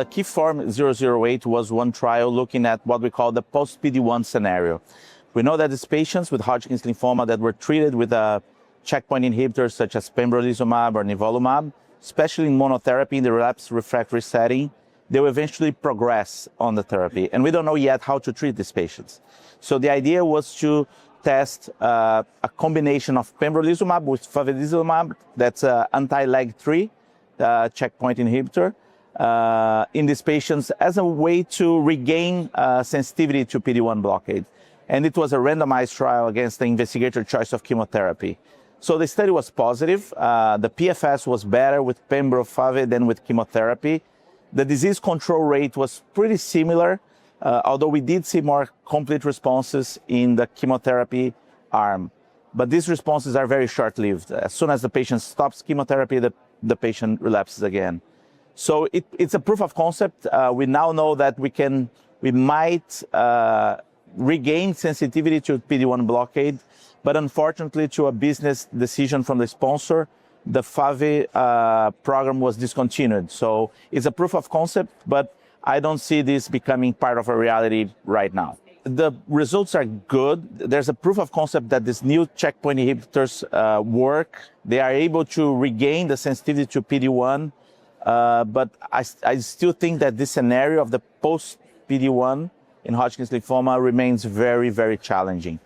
The KEYFORM-008 was one trial looking at what we call the post-PD-1 scenario. We know that these patients with Hodgkin's lymphoma that were treated with a checkpoint inhibitors such as Pembrolizumab or nivolumab, especially in monotherapy in the relapsed refractory setting, they will eventually progress on the therapy. And we don't know yet how to treat these patients. So the idea was to test a combination of Pembrolizumab with Favezelimab, that's an anti-LAG-3 checkpoint inhibitor, in these patients as a way to regain sensitivity to PD-1 blockade. And it was a randomized trial against the investigator choice of chemotherapy. So the study was positive. The PFS was better with Pembro-Fave than with chemotherapy. The disease control rate was pretty similar, although we did see more complete responses in the chemotherapy arm. But these responses are very short-lived. As soon as the patient stops chemotherapy, the patient relapses again. So it's a proof of concept. We now know that we might regain sensitivity to PD-1 blockade, but unfortunately, to a business decision from the sponsor, the FAVE program was discontinued. So it's a proof of concept, but I don't see this becoming part of a reality right now. The results are good. There's a proof of concept that these new checkpoint inhibitors work. They are able to regain the sensitivity to PD-1, but I still think that this scenario of the post-PD-1 in Hodgkin's lymphoma remains very, very challenging.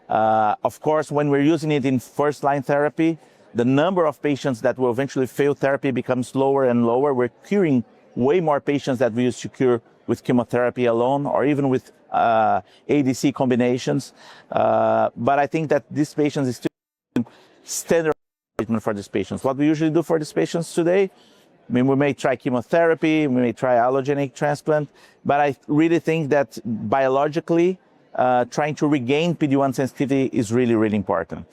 Of course, when we're using it in first-line therapy, the number of patients that will eventually fail therapy becomes lower and lower. We're curing way more patients that we used to cure with chemotherapy alone or even with ADC combinations. But I think that these patients is still standard treatment for these patients. What we usually do for these patients today, I mean, we may try chemotherapy, we may try allogeneic transplant, but I really think that biologically, trying to regain PD-1 sensitivity is really, really important.